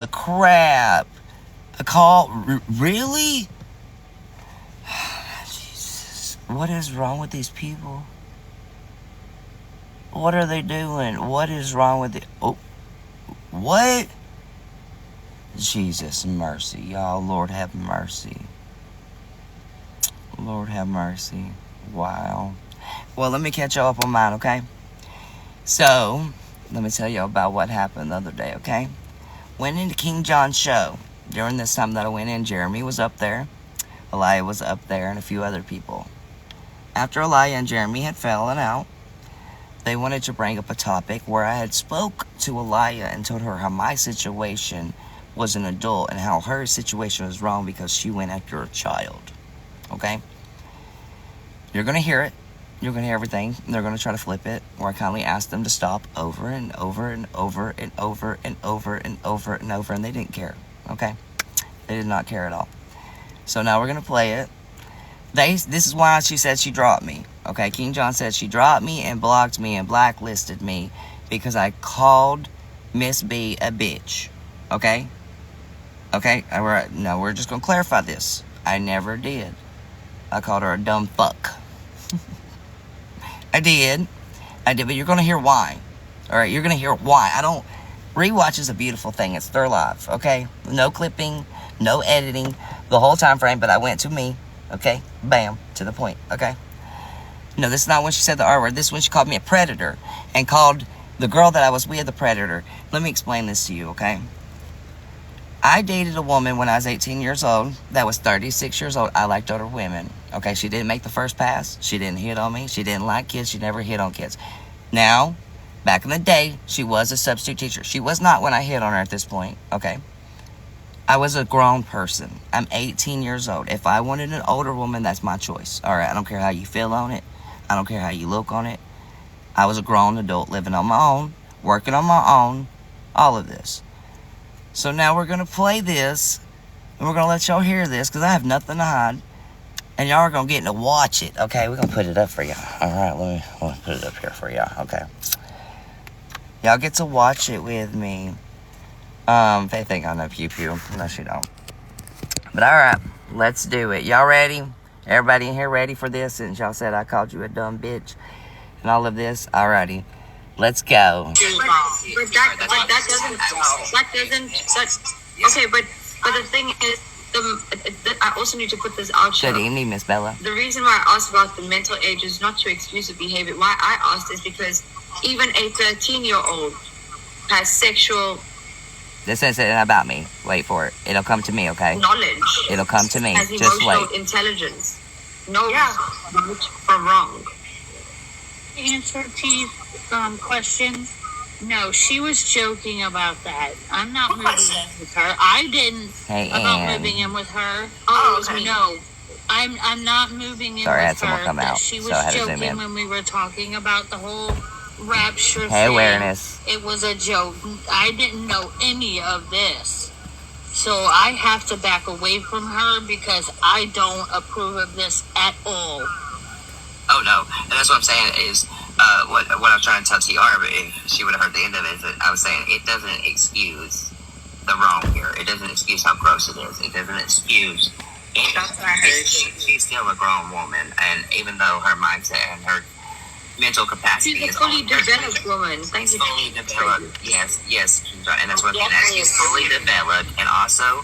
The crap. A call. Really? Jesus. What is wrong with these people? What are they doing? What is wrong with it? Oh, what? Jesus mercy, y'all. Lord have mercy. Lord have mercy. Wow. Well, let me catch y'all up on mine, okay? So, let me tell you about what happened the other day, okay? Went into King John's show. During this time that I went in, Jeremy was up there. Elijah was up there, and a few other people. After Elijah and Jeremy had fallen out, they wanted to bring up a topic where I had spoke to Elijah and told her how my situation was an adult and how her situation was wrong because she went after a child. Okay? You're going to hear it. You're going to hear everything. They're going to try to flip it. Where I kindly asked them to stop over and over and over and over and over and over and over. And they didn't care. Okay? They did not care at all. So now we're going to play it. This is why she said she dropped me. Okay? King John said she dropped me and blocked me and blacklisted me because I called Miss B a bitch. Okay? Okay? Now we're just going to clarify this. I never did. I called her a dumb fuck. I did, but you're going to hear why. Alright, you're going to hear why. Rewatch is a beautiful thing. It's their life, okay? No clipping, no editing, the whole time frame, but I went to me, okay? Bam, to the point, okay? No, this is not when she said the R word. This is when she called me a predator and called the girl that I was with a predator. Let me explain this to you, okay? I dated a woman when I was 18 years old that was 36 years old. I liked older women. Okay, she didn't make the first pass. She didn't hit on me. She didn't like kids. She never hit on kids. Now, back in the day, she was a substitute teacher. She was not when I hit on her at this point. Okay. I was a grown person. I'm 18 years old. If I wanted an older woman, that's my choice. All right, I don't care how you feel on it. I don't care how you look on it. I was a grown adult living on my own, working on my own, all of this. So now we're going to play this, and we're going to let y'all hear this, because I have nothing to hide. And y'all are going to get to watch it, okay? We're going to put it up for y'all. All right, let me put it up here for y'all, okay? Y'all get to watch it with me. They think I know pew-pew. No, she don't. But all right, let's do it. Y'all ready? Everybody in here ready for this? Since y'all said I called you a dumb bitch and all of this? Alrighty. Let's go. But that doesn't, okay, but the thing is, I also need to put this out here. Good evening, Miss Bella. The reason why I asked about the mental age is not to excuse the behavior. Why I asked is because even a 13-year-old has sexual... This isn't about me. Wait for it. It'll come to me, okay? Knowledge. It'll come to me. Has Just emotional wait. intelligence. No, right or wrong. Answer to question. No, she was joking about that. I'm not moving in with her. I didn't about moving in with her. Oh, okay. No, I'm not moving in Sorry, I had with someone her. come out, She was so I had to zoom joking in. when we were talking about the whole rapture Hey, thing. awareness. It was a joke. I didn't know any of this. So I have to back away from her because I don't approve of this at all. Oh no, and that's what I'm saying is what I was trying to tell TR, but if she would have heard the end of it, is that I was saying it doesn't excuse the wrong here. It doesn't excuse how gross it is. It doesn't excuse. She's still a grown woman, and even though her mindset and her mental capacity is fully developed woman. Thank you. Fully developed. Yes, and that's what I'm saying. She's fully developed, and also,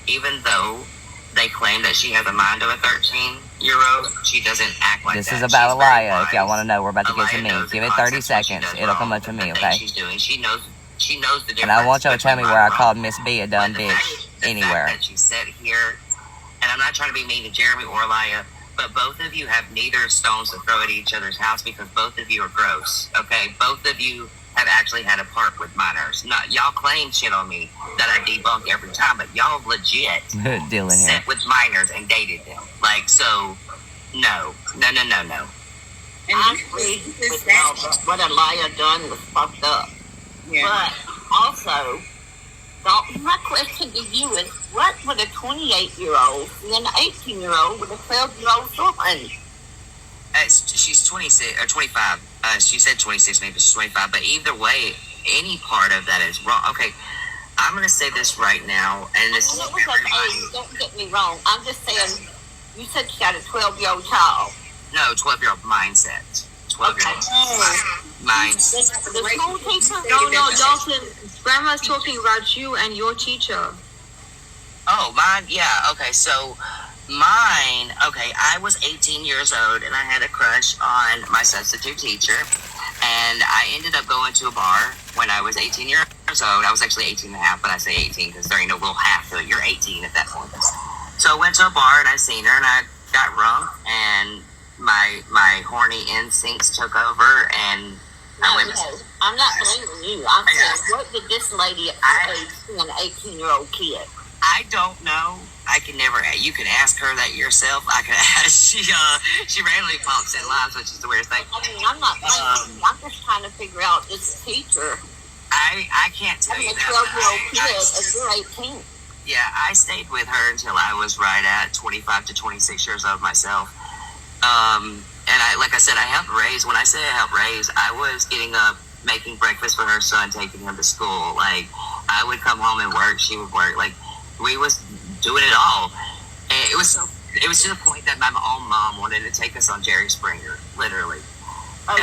even though they claim that she has a mind of a 13-year-old, she doesn't act like this that. This is about Elijah. If y'all want to know, we're about to get to me. Give it 30 seconds. It'll come up to me, okay? She knows the difference. And I want y'all to tell me where I called Miss B a dumb bitch anywhere. The fact that she said here, and I'm not trying to be mean to Jeremy or Elijah, but both of you have neither stones to throw at each other's house because both of you are gross, okay? Both of you have actually had a part with minors. Not y'all claim shit on me that I debunk every time, but y'all legit sat with minors and dated them. Like, so, no. And actually, what Elijah done was fucked up. Yeah. But also, my question to you is, what would a 28-year-old and an 18-year-old with a 12-year-old son? She's 26 or 25. She said 26, maybe she's 25. But either way, any part of that is wrong. Okay, I'm going to say this right now, and this is everybody. Don't get me wrong. I'm just saying, you said you got a 12-year-old child. No, 12-year-old mindset. 12-year-old mindset. The school teacher? No, Dalton. Grandma's talking about you and your teacher. Oh, mine? Yeah, okay, so mine, okay, I was 18 years old, and I had a crush on my substitute teacher, and I ended up going to a bar when I was 18 years old. I was actually 18 and a half, but I say 18 because there ain't no little half to it. You're 18 at that point. So I went to a bar, and I seen her, and I got drunk, and my horny instincts took over, and No, I'm not blaming you. I'm saying, what did this lady at her age see an 18-year-old kid? I don't know. I can never. You can ask her that yourself. I can ask. She randomly pops in lives, which is the weirdest thing. I mean, I'm not blaming you. I'm just trying to figure out this teacher. I can't tell you A that. 12-year-old kid, and you're 18. Yeah, I stayed with her until I was right at 25 to 26 years old myself. And like I said, I helped raise. When I say I helped raise, I was getting up, making breakfast for her son, taking him to school. Like, I would come home and work. She would work. Like, we was doing it all. And it was to the point that my own mom wanted to take us on Jerry Springer, literally. Yeah.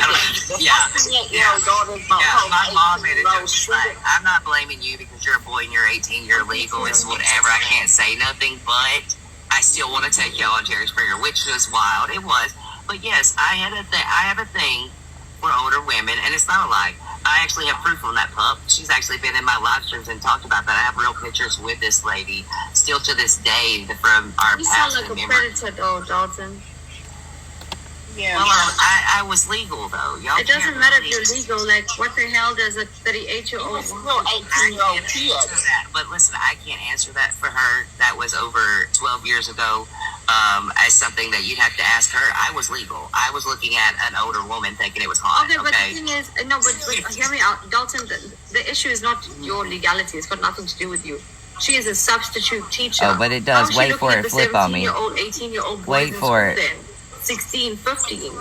My mom made it just like, I'm not blaming you because you're a boy and you're 18, you're legal, it's whatever. I can't say nothing, but I still want to take y'all on Jerry Springer, which was wild. It was. But yes, I have a thing for older women, and it's not a lie. I actually have proof on that pup. She's actually been in my live streams and talked about that. I have real pictures with this lady still to this day from our You past. sound like a predator, though, Dalton. Yeah. Well, I was legal though. Y'all it doesn't matter if you're legal. Like, what the hell does a 38-year-old want? 18-year-old kid. But listen, I can't answer that for her. That was over 12 years ago. As something that you'd have to ask her. I was legal. I was looking at an older woman thinking it was hot. Okay, but the thing is, no, but hear me out, Dalton. The issue is not your legality. It's got nothing to do with you. She is a substitute teacher. Oh, but it does. Wait for it. Flip on me. 18-year-old Wait for it. 16, 15.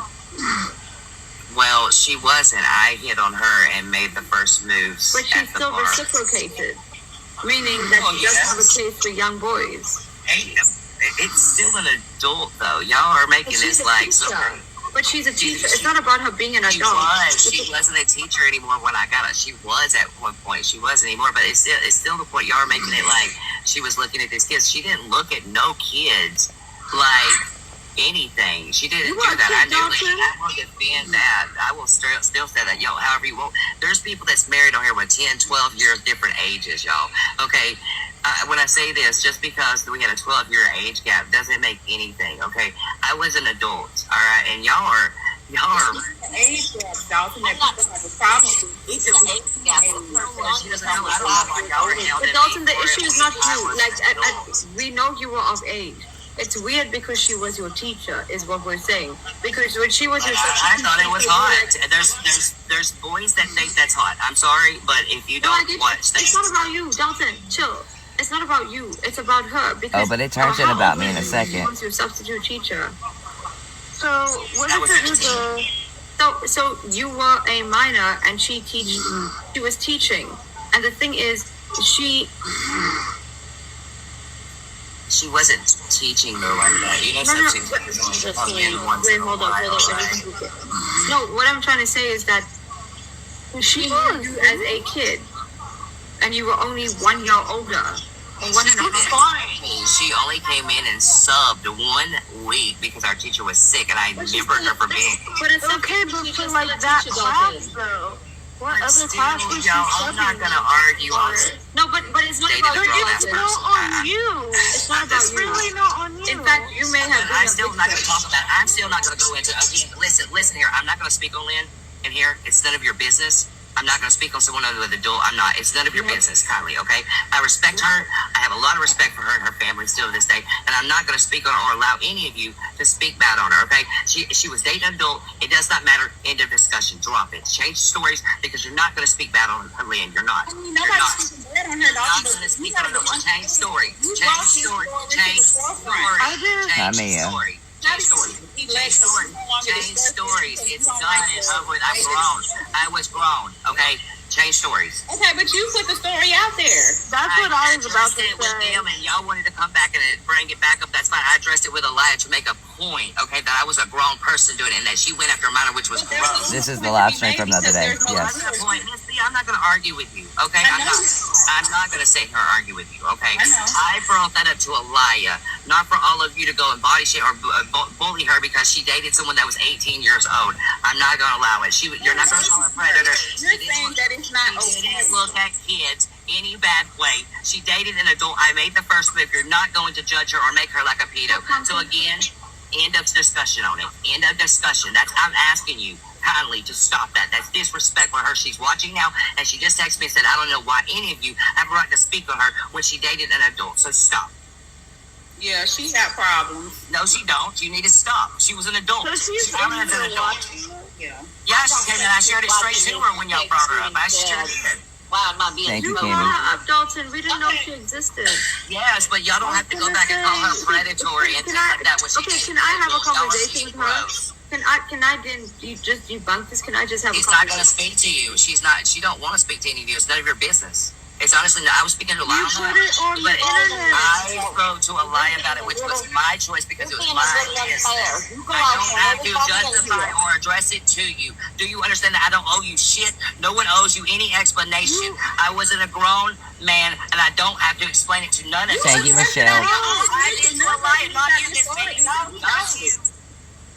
Well, she wasn't. I hit on her and made the first moves. But she's still reciprocated, meaning that she does have a place for young boys. It's still an adult, though. Y'all are making this like so. But she's a teacher. It's not about her being an adult. She wasn't a teacher anymore when I got her. She was at one point. She wasn't anymore. But it's still the point. Y'all are making it like she was looking at these kids. She didn't look at no kids like anything. She didn't do that. I will defend that. I will still say that. Yo, however you want. There's people that's married on here with 10, 12 years different ages, y'all. Okay. When I say this, just because we had a 12-year age gap doesn't make anything, okay? I was an adult, all right? And y'all are age gap, Dalton, that people have a problem with. It's an age gap. But Dalton, the issue is not you. Like, we know you were of age. It's weird because she was your teacher, is what we're saying. Because when she was your teacher, I thought it was hot. There's boys that think that's hot. I'm sorry, but if you don't watch things, it's not about you, Dalton. Chill. It's not about you. It's about her. Because but it turns in about me in a second. She was your substitute teacher. So what is it? So you were a minor, and she was teaching, and the thing is, she wasn't teaching though like that. You know, hold on. No, what I'm trying to say is that she knew you as a kid, and you were only 1 year older. She only came in and subbed 1 week because our teacher was sick, and I remember her for being. But it's okay, but for like that class though. What other class was she I'm not gonna argue on it. No, but it's not about you. It's not on you. It's not about you. It's really not on you. In fact, you may have. I'm still not gonna talk about. I'm still not gonna go into. Again, listen here. I'm not gonna speak on Lynn in here. It's none of your business. I'm not going to speak on someone other than the adult. I'm not. It's none of your business, Kylie, okay? I respect her. I have a lot of respect for her and her family still to this day. And I'm not going to speak on her or allow any of you to speak bad on her, okay? She was dating an adult. It does not matter. End of discussion. Drop it. Change stories because you're not going to speak bad on her, Lynn. You're not. You're not. You're not going to speak on her. Change story. Change story. Change story. Change story. Change stories. Change stories. It's done and over with. I'm grown. I was grown. Okay. Change stories. Okay, but you put the story out there. That's what I was about to it with say. them, and y'all wanted to come back and bring it back up. That's fine. I addressed it with Aliyah to make a point, okay, that I was a grown person doing it, and that she went after a minor, which was gross. This is the live stream from the other day. Yes. Point. Missy, I'm not going to argue with you, okay? I'm not going to sit here and argue with you, okay? I brought that up to Aliyah, not for all of you to go and body shame or bully her because she dated someone that was 18 years old. I'm not going to allow it. You're not going to call her a predator. You're saying that it's not okay. She didn't look at kids any bad way. She dated an adult. I made the first move. You're not going to judge her or make her like a pedo. So again, end of discussion on it. End of discussion. I'm asking you kindly to stop that. That's disrespect for her. She's watching now, and she just texted me and said, I don't know why any of you have a right to speak on her when she dated an adult. So stop. Yeah, she got problems. No, she don't. You need to stop. She was an adult. So she's an adult. Yeah. Yeah, she came and I shared it straight to her when y'all brought her up. I sure did. Why am I being? Thank you, You Candy. brought her up, Dalton. We didn't know she existed. Yes, but y'all don't have to go back and call her predatory and things like that. When she Can I have a conversation with her? gross. Can I then you just debunk this? Can I just have She's a not going to conversation? speak to you. She don't want to speak to any of you. It's none of your business. It's honestly, I was speaking to You Aliyah put on it on the but internet. I spoke to Aliyah about it, which was my choice because it was my business. I don't have to justify or address it to you. Do you understand that I don't owe you shit? No one owes you any explanation. I wasn't a grown man, and I don't have to explain it to none of you. Thank you, Michelle. I did to Aliyah, not you, Miss Phoenix. Not you.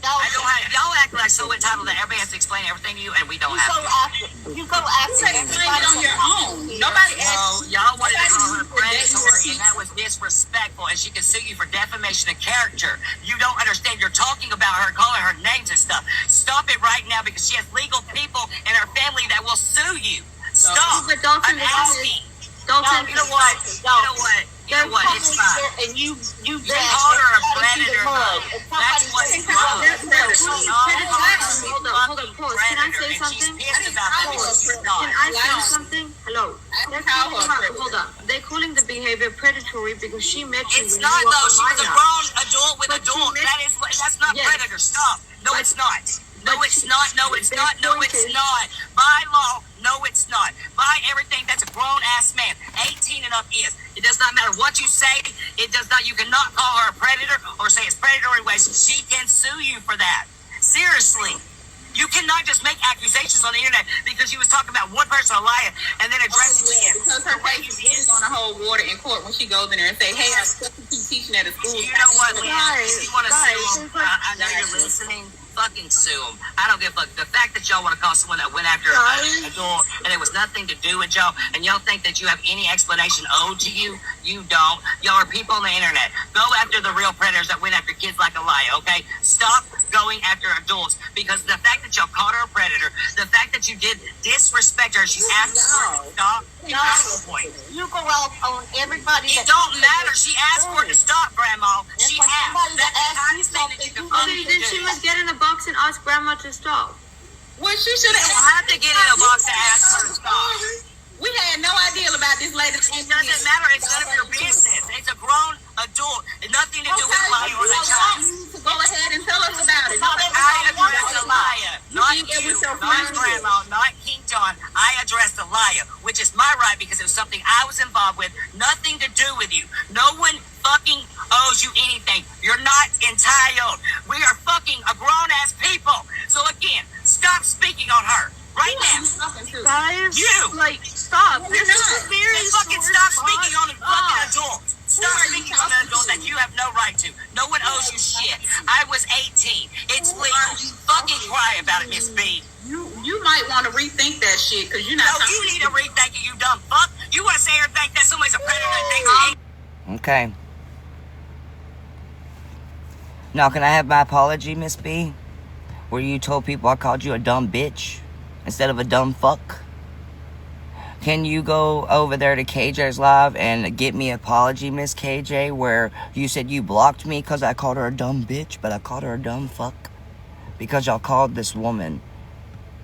I don't have, y'all act like so entitled that everybody has to explain everything to you, and we don't have to. You go after everybody on your own. Nobody No, y'all wanted to call her predatory, and that was disrespectful, and she can sue you for defamation of character. You don't understand. You're talking about her, calling her names and stuff. Stop it right now because she has legal people in her family that will sue you. Stop. But Dalton, I'm asking. Dalton, You know what? You know what? You know what? It's fine. And you called her a predator, though. That's what's wrong. Hold on, pause. Can I say something? Pissed about that because she's not. Can I say something? Hello. Hold on. They're calling the behavior predatory because she met you. It's when not you were though. She was a minor. grown adult with But she adult. missed- That's not Yes. predator. Stop. No, But- it's not. No, but it's she- not. No, it's their not. No, point it's is- not. By law, no, it's not. By everything, that's a grown ass man. 18 and up is. It does not matter what you say. It does not. You cannot call her a predator or say it's predatory ways. She can sue you for that. Seriously. You cannot just make accusations on the internet because you was talking about one person, Aliyah, and then address it again. Because her face is going to hold water in court when she goes in there and say, hey, I'm substitute teaching at a school. You know what, Leanne? Guys, If you want to sue them, guys, I know you're listening. Fucking sue them. I don't give a fuck. The fact that y'all want to call someone that went after an adult and it was nothing to do with y'all, and y'all think that you have any explanation owed to you, you don't. Y'all are people on the internet. Go after the real predators that went after kids like Aliyah, okay? Stop going after adults because the fact that y'all called her a predator, the fact that you did disrespect her, she asked for it to stop. That's the point. You go out on everybody. It don't matter. She asked for it to stop, Grandma. She for asked. somebody to That's the ask you kindest thing that you can something, fucking Okay, then she do. must get in a box and ask Grandma to stop. Well, she should You don't have to get in a box to ask her to stop. We had no idea about this lady. It doesn't matter. It's none of your business. It's a grown adult. It's nothing to do with Aliyah or the child. So go ahead and tell us about it. I addressed Aliyah, not You did you, with your not friend. Grandma, not King John. I addressed Aliyah, which is my right because it was something I was involved with. Nothing to do with you. No one fucking owes you anything. You're not entitled. We are fucking a grown-ass people. So again, stop speaking on her right now. Guys, You. like, stop. This is very Then fucking sore stop spot. speaking on a fucking adult. Stop speaking on an adult that you have no right to. No one owes you shit. I was 18. It's legal. Fucking cry about it, Miss B. You might want to rethink that shit because you're not. No, you need to rethink it, you dumb fuck. You want to say or think that somebody's a predator and thinks he ain't. Okay. Now, can I have my apology, Miss B? Where you told people I called you a dumb bitch instead of a dumb fuck? Can you go over there to KJ's live and get me an apology, Miss KJ, where you said you blocked me because I called her a dumb bitch, but I called her a dumb fuck? Because y'all called this woman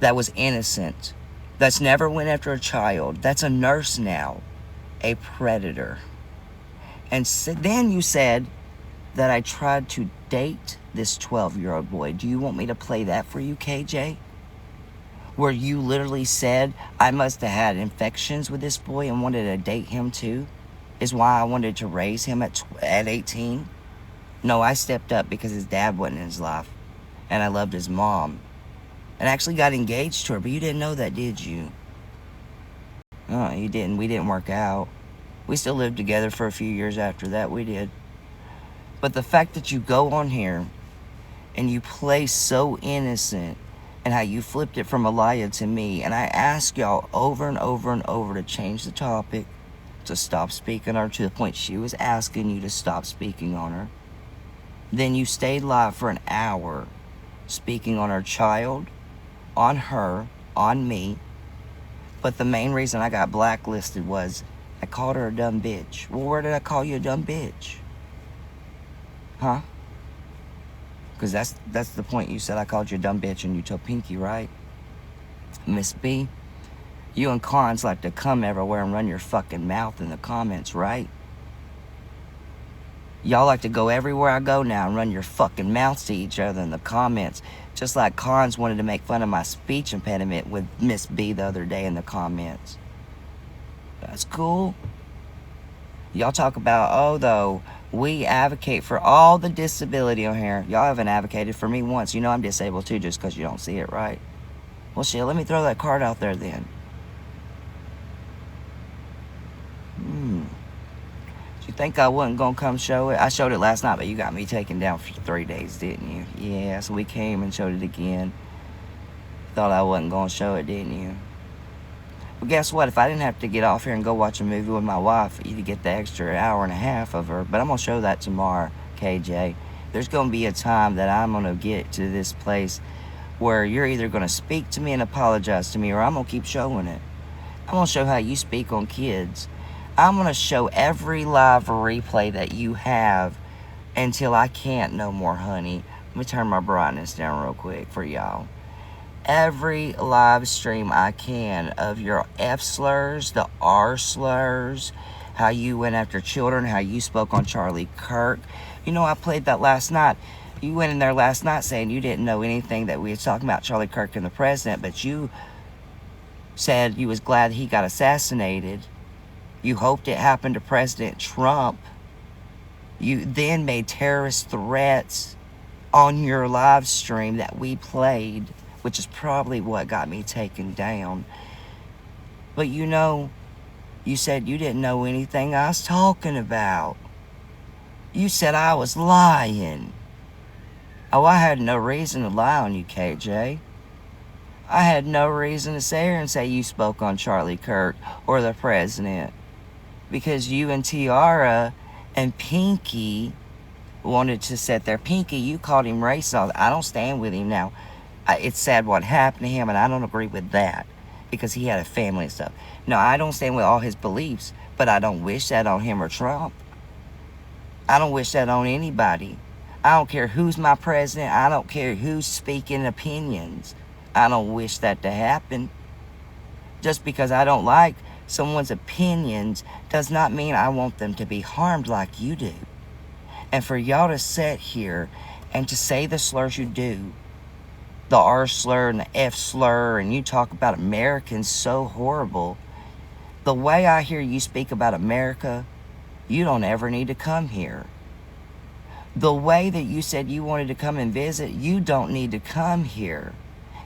that was innocent, that's never went after a child, that's a nurse now, a predator. And then you said that I tried to date this 12-year-old boy. Do you want me to play that for you, KJ? where you literally said I must have had infections with this boy and wanted to date him too, is why I wanted to raise him at 18? No, I stepped up because his dad wasn't in his life, and I loved his mom, and actually got engaged to her, but you didn't know that, did you? No, you didn't. We didn't work out. We still lived together for a few years after that, we did. But the fact that you go on here and you play so innocent, and how you flipped it from Aliyah to me, and I ask y'all over and over and over to change the topic, to stop speaking on her, to the point she was asking you to stop speaking on her. Then you stayed live for an hour speaking on her child, on her, on me. But the main reason I got blacklisted was I called her a dumb bitch. Well, where did I call you a dumb bitch? Huh? Because that's the point. You said I called you a dumb bitch and you told Pinky, right? Miss B, you and Cons like to come everywhere and run your fucking mouth in the comments, right? Y'all like to go everywhere I go now and run your fucking mouths to each other in the comments. Just like Cons wanted to make fun of my speech impediment with Miss B the other day in the comments. That's cool. Y'all talk about, oh, though, we advocate for all the disability on here. Y'all haven't advocated for me once. You know I'm disabled too, just because you don't see it, right? Well, shit, let me throw that card out there then. You think I wasn't going to come show it? I showed it last night, but you got me taken down for 3 days, didn't you? Yeah, so we came and showed it again. Thought I wasn't going to show it, didn't you? Well, guess what? If I didn't have to get off here and go watch a movie with my wife, you'd get the extra hour and a half of her. But I'm going to show that tomorrow, KJ. There's going to be a time that I'm going to get to this place where you're either going to speak to me and apologize to me, or I'm going to keep showing it. I'm going to show how you speak on kids. I'm going to show every live replay that you have until I can't no more, honey. Let me turn my brightness down real quick for y'all. Every live stream I can of your F slurs, the R slurs, how you went after children, how you spoke on Charlie Kirk. You know, I played that last night. You went in there last night saying you didn't know anything that we was talking about Charlie Kirk and the president, but you said you was glad he got assassinated. You hoped it happened to President Trump. You then made terrorist threats on your live stream that we played, which is probably what got me taken down. But you know, you said you didn't know anything I was talking about. You said I was lying. Oh, I had no reason to lie on you, KJ. I had no reason to sit here and say you spoke on Charlie Kirk or the president. Because you and Tiara and Pinky wanted to sit there. Pinky, you called him racist. I don't stand with him now. It's sad what happened to him, and I don't agree with that. Because he had a family and stuff. No, I don't stand with all his beliefs, but I don't wish that on him or Trump. I don't wish that on anybody. I don't care who's my president. I don't care who's speaking opinions. I don't wish that to happen. Just because I don't like someone's opinions does not mean I want them to be harmed like you do. And for y'all to sit here and to say the slurs you do, the R slur and the F slur, and you talk about Americans so horrible, the way I hear you speak about America, you don't ever need to come here. The way that you said you wanted to come and visit, you don't need to come here.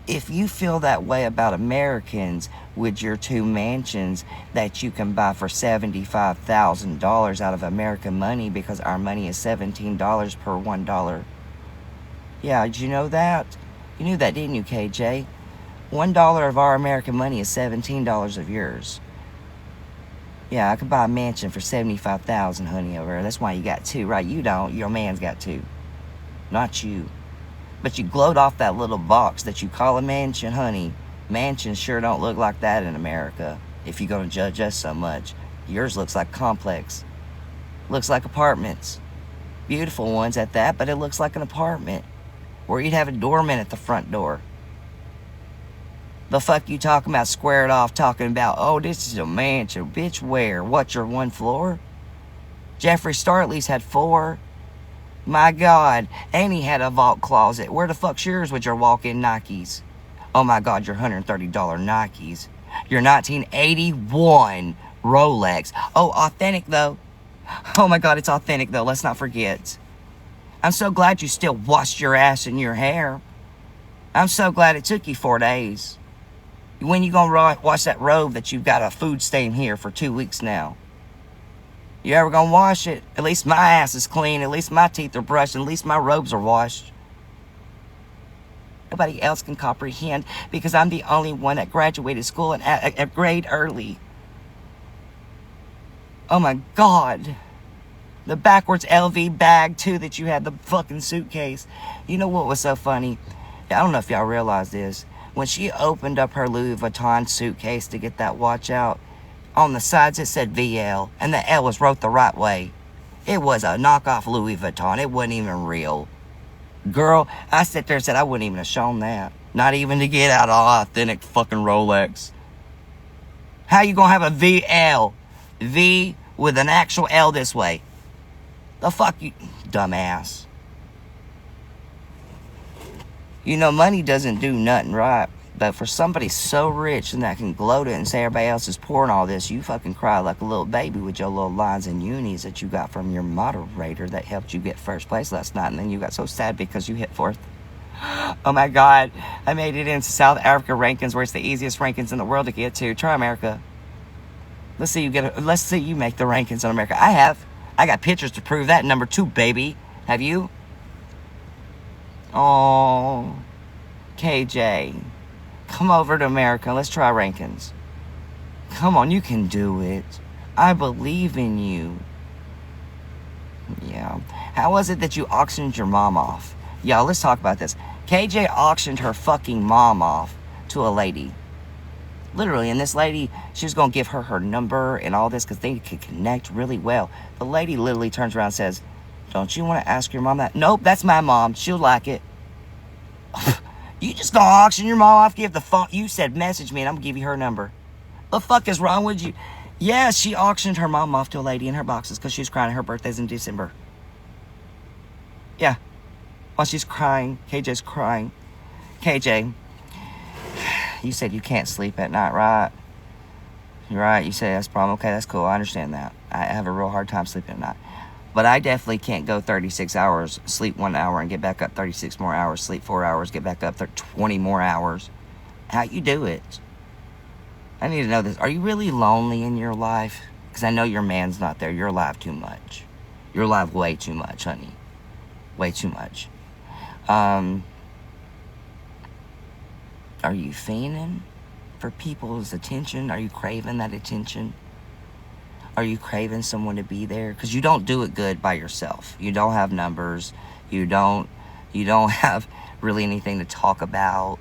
If you feel that way about Americans with your 2 mansions that you can buy for $75,000 out of American money, because our money is $17 per $1. Yeah, did you know that? You knew that, didn't you, KJ? $1 of our American money is $17 of yours. Yeah, I could buy a mansion for $75,000, honey, over there. That's why you got 2, right? You don't. Your man's got 2. Not you. But you gloat off that little box that you call a mansion, honey. Mansions sure don't look like that in America, if you're going to judge us so much. Yours looks like complex. Looks like apartments. Beautiful ones at that, but it looks like an apartment. Where you'd have a doorman at the front door. The fuck you talking about squared off, talking about, oh, this is a mansion. Bitch, where? What, your 1 floor? Jeffree Star at least had 4. My God, and he had a vault closet. Where the fuck's yours with your walk-in Nikes? Oh my God, your $130 Nikes. Your 1981 Rolex. Oh, authentic though. Oh my God, it's authentic though. Let's not forget. I'm so glad you still washed your ass and your hair. I'm so glad it took you 4 days. When you gonna wash that robe that you've got a food stain here for 2 weeks now? You ever gonna wash it? At least my ass is clean. At least my teeth are brushed. At least my robes are washed. Nobody else can comprehend because I'm the only one that graduated school and a grade early. Oh my God. The backwards LV bag too that you had, the fucking suitcase. You know what was so funny? I don't know if y'all realize this. When she opened up her Louis Vuitton suitcase to get that watch out, on the sides it said VL, and the L was wrote the right way. It was a knockoff Louis Vuitton. It wasn't even real. Girl, I sat there and said I wouldn't even have shown that. Not even to get out all authentic fucking Rolex. How you gonna have a VL? V with an actual L this way. The fuck you, dumbass. You know, money doesn't do nothing right. But for somebody so rich and that can gloat it and say everybody else is poor and all this, you fucking cry like a little baby with your little lines and unis that you got from your moderator that helped you get first place last night. And then you got so sad because you hit fourth. Oh my God. I made it into South Africa rankings where it's the easiest rankings in the world to get to. Try America. Let's see you make the rankings in America. I have. I got pictures to prove that. Number 2, baby. Have you? Oh, KJ. Come over to America. Let's try rankings. Come on, you can do it. I believe in you. Yeah. How was it that you auctioned your mom off? Y'all, let's talk about this. KJ auctioned her fucking mom off to a lady. Literally, and this lady, she was going to give her her number and all this because they could connect really well. The lady literally turns around and says, don't you want to ask your mom that? Nope, that's my mom. She'll like it. You just gonna auction your mom off? Give the phone. You said message me and I'm gonna give you her number. The fuck is wrong with you? Yeah, she auctioned her mom off to a lady in her boxes because she was crying. Her birthday's in December. Yeah. While she's crying, KJ's crying. KJ, you said you can't sleep at night, right? You're right. You say that's a problem. Okay, that's cool. I understand that. I have a real hard time sleeping at night. But I definitely can't go 36 hours, sleep 1 hour, and get back up 36 more hours, sleep 4 hours, get back up 20 more hours. How you do it? I need to know this. Are you really lonely in your life? Because I know your man's not there. You're alive too much. You're alive way too much, honey. Way too much. Are you fiending for people's attention? Are you craving that attention? Are you craving someone to be there? Because you don't do it good by yourself. You don't have numbers. You don't have really anything to talk about.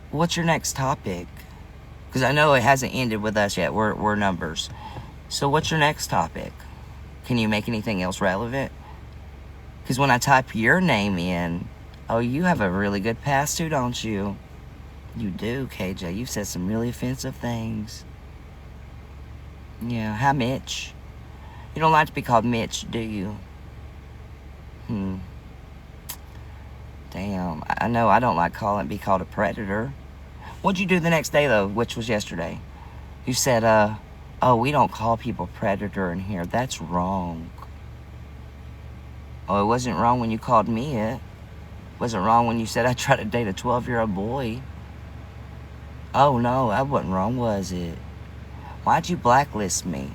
What's your next topic? Because I know it hasn't ended with us yet. We're numbers. So what's your next topic? Can you make anything else relevant? Because when I type your name in, oh, you have a really good past too, don't you? You do, KJ. You've said some really offensive things. Yeah, hi, Mitch. You don't like to be called Mitch, do you? Damn, I know I don't like be called a predator. What'd you do the next day, though, which was yesterday? You said, oh, we don't call people predator in here. That's wrong. Oh, it wasn't wrong when you called me it. It wasn't wrong when you said I tried to date a 12-year-old boy. Oh, no, that wasn't wrong, was it? Why'd you blacklist me?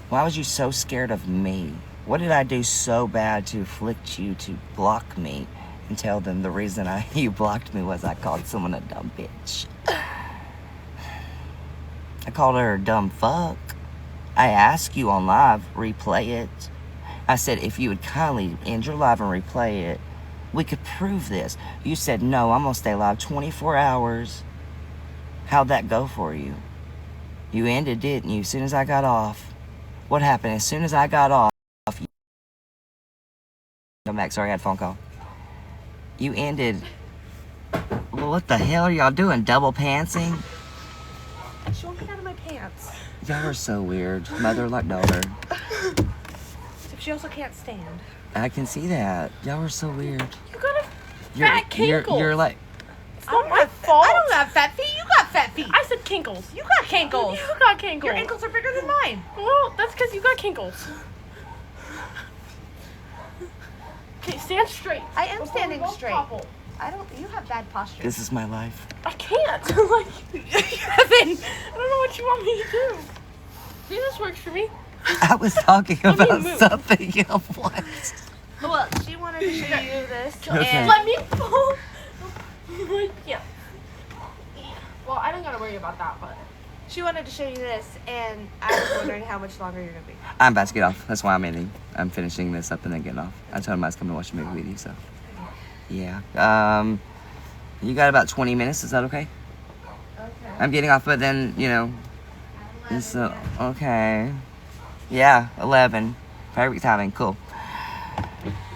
Why was you so scared of me? What did I do so bad to afflict you to block me and tell them the reason you blocked me was I called someone a dumb bitch? I called her a dumb fuck. I asked you on live, replay it. I said if you would kindly end your live and replay it, we could prove this. You said, no, I'm going to stay live 24 hours. How'd that go for you? You ended, didn't you? As soon as I got off. What happened? As soon as I got off. Come back. Sorry, I had a phone call. You ended. Well, what the hell are y'all doing? Double pantsing? She won't get out of my pants. Y'all are so weird. Mother like daughter. She also can't stand. I can see that. Y'all are so weird. You gotta Fat kinkles. You're like. It's not my fault. I don't have fat feet. You got fat feet. I said kinkles. You got cankles. You got kinkles. Your ankles are bigger than mine. Well, that's because you got kinkles. Okay, stand straight. I am before standing we both straight. topple. I don't. You have bad posture. This is my life. I can't. Like, Kevin, I don't know what you want me to do. See, this works for me. I was talking me about move. something else. Well, she wanted to show you this. Okay. And Let me pull. Yeah. Well, I don't gotta worry about that, but. she wanted to show you this, and I was wondering how much longer you're gonna be. I'm about to get off. That's why I'm ending. I'm finishing this up and then getting off. I told him I was coming to watch a movie with you, so. Yeah. You got about 20 minutes. Is that okay? Okay. I'm getting off, but then, you know. So, okay. Yeah, 11. Perfect timing. Cool.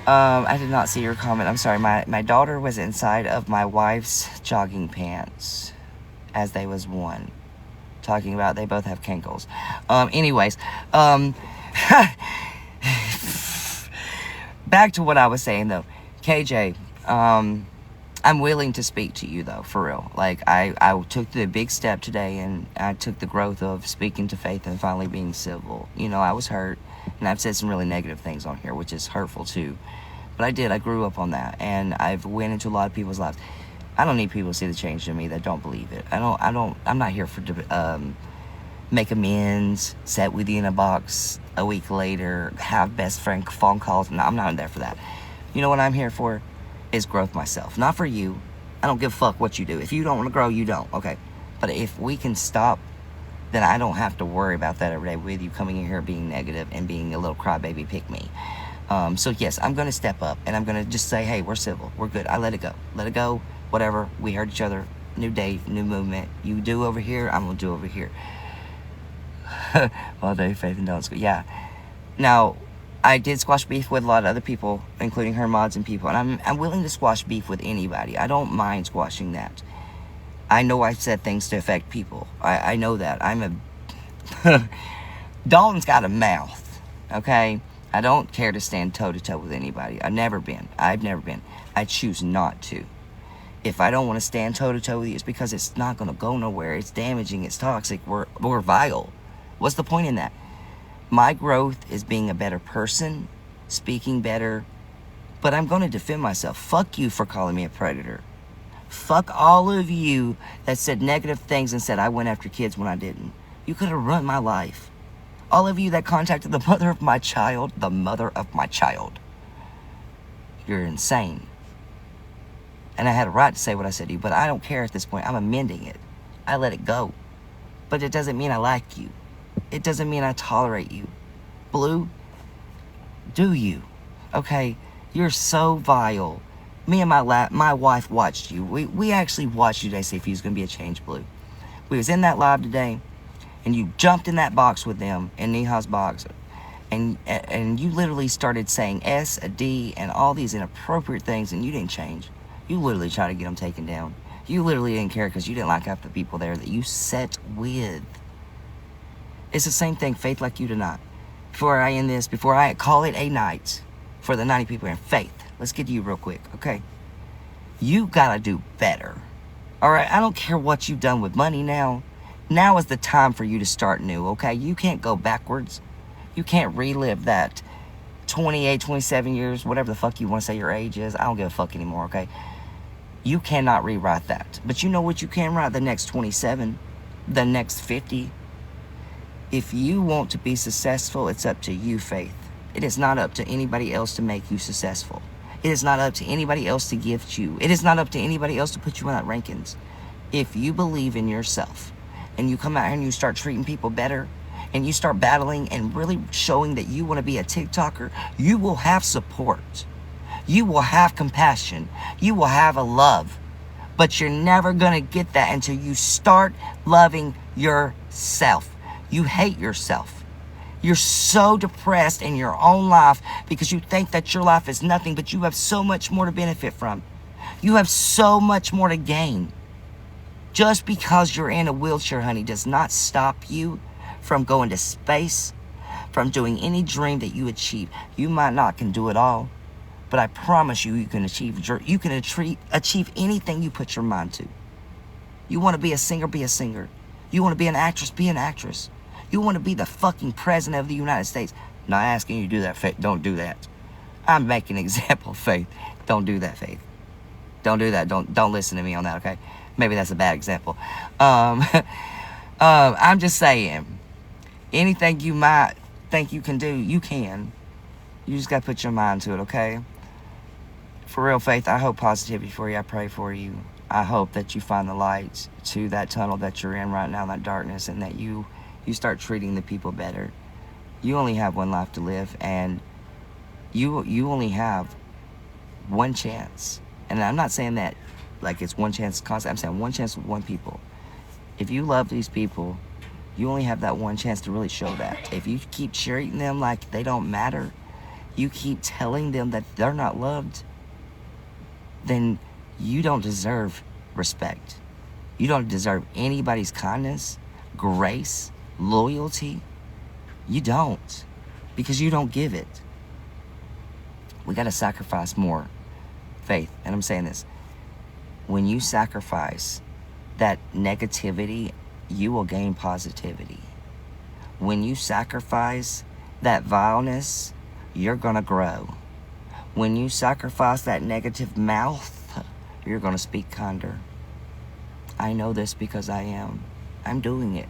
I did not see your comment. I'm sorry. My daughter was inside of my wife's jogging pants as they was one. Talking about they both have kinkles. Anyways. Back to what I was saying, though. KJ, I'm willing to speak to you, though, for real. Like, I took the big step today, and I took the growth of speaking to Faith and finally being civil. You know, I was hurt, and I've said some really negative things on here, which is hurtful, too. But I did. I grew up on that, and I've went into a lot of people's lives. I don't need people to see the change in me that don't believe it. I'm not here for make amends, sit with you in a box a week later, have best friend phone calls. No, I'm not there for that. You know what I'm here for? Is growth myself. Not for you. I don't give a fuck what you do. If you don't want to grow, you don't. Okay. But if we can stop, then I don't have to worry about that every day with you coming in here being negative and being a little crybaby pick me. So yes, I'm going to step up and I'm going to just say, hey, we're civil. We're good. I let it go. Let it go. Whatever. We heard each other. New day, new movement. You do over here, I'm going to do over here. Well, day, Faith, and Dalton. Yeah. Now, I did squash beef with a lot of other people, including her mods and people. And I'm willing to squash beef with anybody. I don't mind squashing that. I know I've said things to affect people. I know that. Dalton's got a mouth, okay? I don't care to stand toe-to-toe with anybody. I've never been. I choose not to. If I don't want to stand toe-to-toe with you, it's because it's not going to go nowhere. It's damaging. It's toxic. We're vile. What's the point in that? My growth is being a better person, speaking better, but I'm going to defend myself. Fuck you for calling me a predator. Fuck all of you that said negative things and said I went after kids when I didn't. You could have run my life. All of you that contacted the mother of my child, you're insane. And I had a right to say what I said to you, but I don't care at this point. I'm amending it. I let it go. But it doesn't mean I like you. It doesn't mean I tolerate you. Blue, do you? Okay? You're so vile. Me and my wife watched you. We actually watched you today see if he was going to be a change, Blue. We was in that live today, and you jumped in that box with them, in Neha's box, and you literally started saying S, a D, and all these inappropriate things, and you didn't change. You literally tried to get them taken down. You literally didn't care because you didn't like half the people there that you sat with. It's the same thing, Faith, like you tonight. Before I end this, before I call it a night for the 90 people here, Faith, let's get to you real quick, okay? You gotta do better. All right, I don't care what you've done with money now. Now is the time for you to start new, okay? You can't go backwards. You can't relive that 28, 27 years, whatever the fuck you want to say your age is. I don't give a fuck anymore, okay? You cannot rewrite that. But you know what you can write? The next 27, the next 50. If you want to be successful, it's up to you, Faith. It is not up to anybody else to make you successful. It is not up to anybody else to gift you. It is not up to anybody else to put you in that rankings. If you believe in yourself and you come out here and you start treating people better and you start battling and really showing that you want to be a TikToker, you will have support. You will have compassion. You will have a love. But you're never going to get that until you start loving yourself. You hate yourself. You're so depressed in your own life because you think that your life is nothing, but you have so much more to benefit from. You have so much more to gain. Just because you're in a wheelchair, honey, does not stop you from going to space, from doing any dream that you achieve. You might not can do it all, But I promise you, you can achieve anything you put your mind to. You want to be a singer, be a singer. You want to be an actress, be an actress. You want to be the fucking president of the United States. Not asking you to do that, Faith. Don't do that. I'm making an example of Faith. Don't do that, Faith. Don't do that. Don't listen to me on that, okay? Maybe that's a bad example. I'm just saying, anything you might think you can do, you can. You just got to put your mind to it, okay? For real, Faith, I hope positivity for you. I pray for you. I hope that you find the lights to that tunnel that you're in right now, that darkness, and that you start treating the people better. You only have one life to live, and you only have one chance. And I'm not saying that like it's one chance constant. I'm saying one chance with one people. If you love these people, you only have that one chance to really show that. If you keep treating them like they don't matter, you keep telling them that they're not loved, then you don't deserve respect. You don't deserve anybody's kindness, grace, loyalty. You don't, because you don't give it. We got to sacrifice more, Faith. And I'm saying this. When you sacrifice that negativity, you will gain positivity. When you sacrifice that vileness, you're going to grow. When you sacrifice that negative mouth, you're going to speak kinder. I know this because I am. I'm doing it.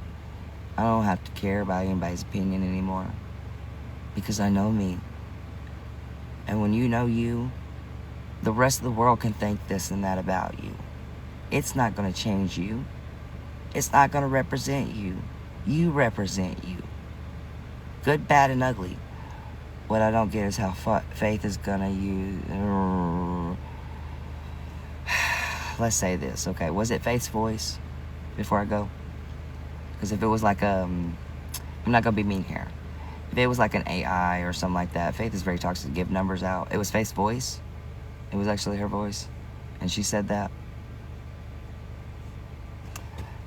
I don't have to care about anybody's opinion anymore, because I know me. And when you know you, the rest of the world can think this and that about you. It's not going to change you. It's not going to represent you. You represent you. Good, bad, and ugly. What I don't get is how Faith is going to use... Let's say this, okay? Was it Faith's voice before I go? Because if it was like I'm not going to be mean here. If it was like an AI or something like that, Faith is very toxic to give numbers out. It was Faith's voice. It was actually her voice. And she said that.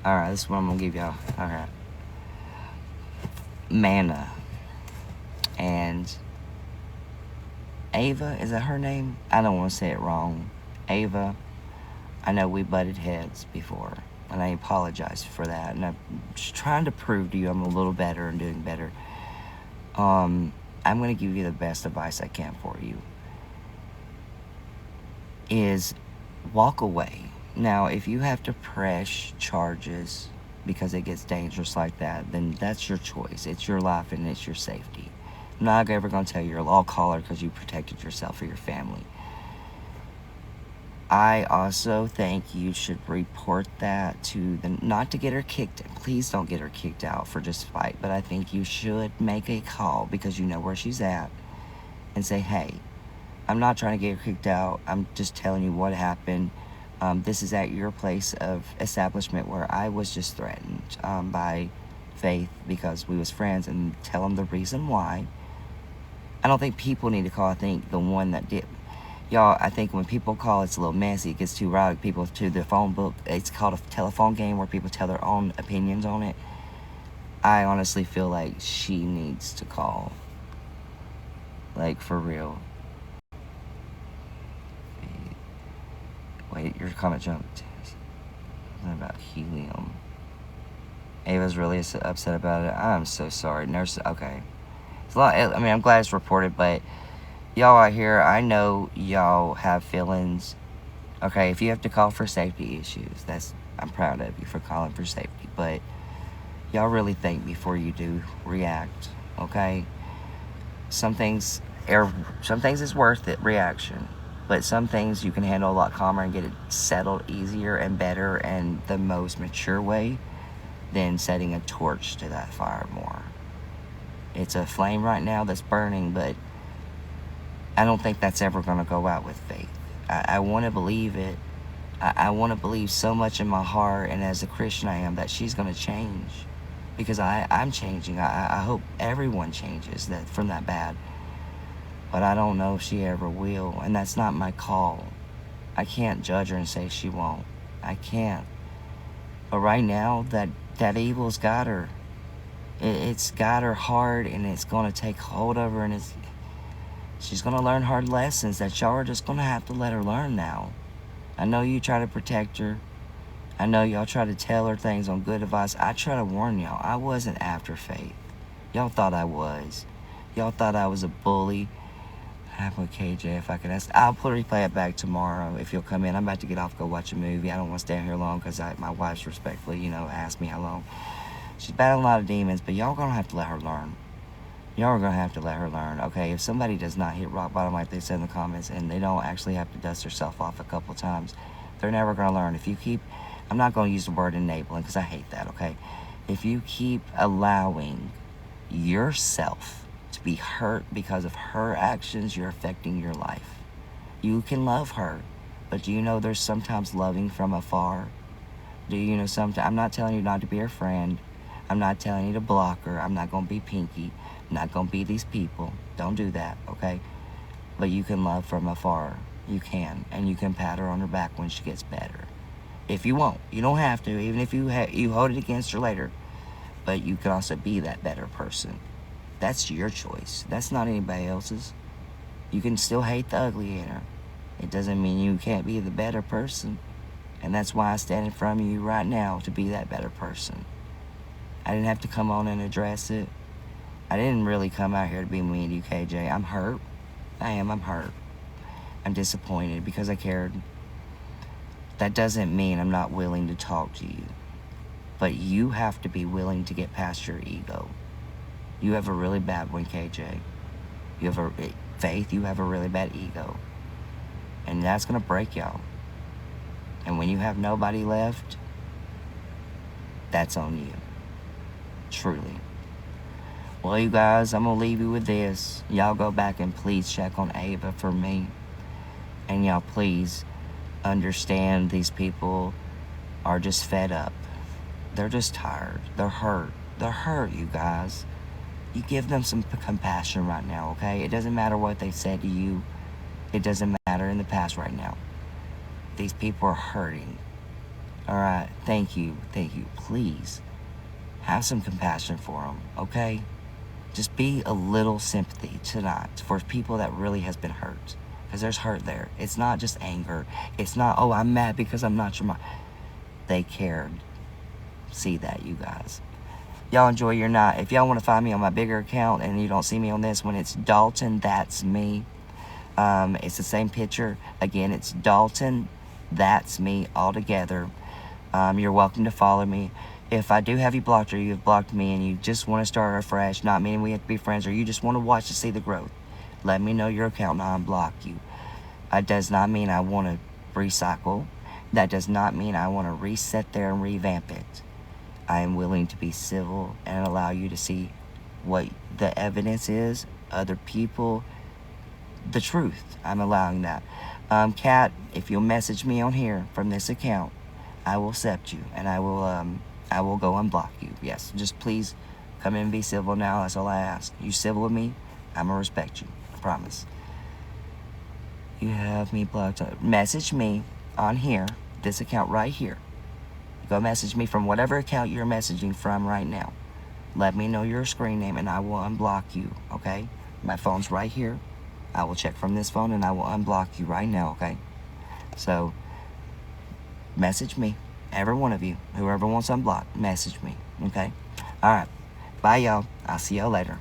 Alright, this is what I'm going to give y'all. Alright. Manna. And Ava, is that her name? I don't want to say it wrong. Ava, I know we butted heads before. And I apologize for that. And I'm just trying to prove to you I'm a little better and doing better. I'm going to give you the best advice I can for you. Is walk away. Now, if you have to press charges because it gets dangerous like that, then that's your choice. It's your life and it's your safety. I'm not ever going to tell you you're a law caller because you protected yourself or your family. I also think you should report that to the, not to get her kicked, please don't get her kicked out for just fight, but I think you should make a call because you know where she's at and say, hey, I'm not trying to get her kicked out, I'm just telling you what happened. This is at your place of establishment where I was just threatened by Faith because we was friends, and tell them the reason why. I don't think people need to call, I think the one that did. Y'all, I think when people call, it's a little messy. It gets too rowdy. People to the phone book. It's called a telephone game where people tell their own opinions on it. I honestly feel like she needs to call. Like, for real. Wait, your comment jumped. Something about helium. Ava's really upset about it. I'm so sorry. Nurse, okay. It's a lot. I mean, I'm glad it's reported, but y'all out here, I know y'all have feelings. Okay, if you have to call for safety issues, I'm proud of you for calling for safety, but y'all really think before you do react, okay? Some things is worth it, reaction, but some things you can handle a lot calmer and get it settled easier and better and the most mature way than setting a torch to that fire more. It's a flame right now that's burning, but I don't think that's ever going to go out with Faith. I want to believe it. I want to believe so much in my heart, and as a Christian I am, that she's going to change. Because I'm changing. I hope everyone changes from that bad. But I don't know if she ever will, and that's not my call. I can't judge her and say she won't. I can't. But right now, that evil's got her. It's got her hard, and it's going to take hold of her, and She's going to learn hard lessons that y'all are just going to have to let her learn now. I know you try to protect her. I know y'all try to tell her things on good advice. I try to warn y'all. I wasn't after Faith. Y'all thought I was. Y'all thought I was a bully. With KJ, if I could ask. I'll replay it back tomorrow if you'll come in. I'm about to get off, go watch a movie. I don't want to stay here long because my wife's respectfully, asked me how long. She's battling a lot of demons, but y'all gonna have to let her learn. Y'all are gonna have to let her learn, okay? If somebody does not hit rock bottom like they said in the comments, and they don't actually have to dust herself off a couple times, they're never gonna learn. If you keep, I'm not gonna use the word enabling because I hate that, okay? If you keep allowing yourself to be hurt because of her actions, you're affecting your life. You can love her, but do you know there's sometimes loving from afar? Do you know sometimes, I'm not telling you not to be her friend. I'm not telling you to block her. I'm not going to be Pinky. I'm not going to be these people. Don't do that, okay? But you can love from afar. You can. And you can pat her on her back when she gets better. If you won't. You don't have to, even if you hold it against her later. But you can also be that better person. That's your choice. That's not anybody else's. You can still hate the ugly in her. It doesn't mean you can't be the better person. And that's why I stand in front of you right now to be that better person. I didn't have to come on and address it. I didn't really come out here to be mean to you, KJ. I'm hurt. I'm hurt. I'm disappointed because I cared. That doesn't mean I'm not willing to talk to you. But you have to be willing to get past your ego. You have a really bad one, KJ. You have Faith, you have a really bad ego. And that's going to break y'all. And when you have nobody left, that's on you. Truly. Well, you guys, I'm going to leave you with this. Y'all go back and please check on Ava for me. And y'all please understand these people are just fed up. They're just tired. They're hurt. They're hurt, you guys. You give them some compassion right now, okay? It doesn't matter what they've said to you. It doesn't matter in the past right now. These people are hurting. All right, thank you. Please, have some compassion for them, okay? Just be a little sympathy tonight for people that really has been hurt. Because there's hurt there. It's not just anger. It's not, oh, I'm mad because I'm not your mom. They cared. See that, you guys. Y'all enjoy your night. If y'all want to find me on my bigger account and you don't see me on this one, it's Dalton, that's me. It's the same picture. Again, it's Dalton, that's me, all together. You're welcome to follow me. If I do have you blocked or you have blocked me and you just want to start afresh, not meaning we have to be friends, or you just want to watch to see the growth, let me know your account and I'll unblock you. That does not mean I want to recycle. That does not mean I want to reset there and revamp it. I am willing to be civil and allow you to see what the evidence is, other people, the truth. I'm allowing that. Kat, if you'll message me on here from this account, I will accept you and I will go unblock you. Yes, just please come in and be civil now. That's all I ask. You civil with me, I'm gonna respect you. I promise. You have me blocked. Message me on here, this account right here. Go message me from whatever account you're messaging from right now. Let me know your screen name and I will unblock you, okay? My phone's right here. I will check from this phone and I will unblock you right now, okay? So, message me. Every one of you. Whoever wants unblocked, message me, okay? Alright. Bye, y'all. I'll see y'all later.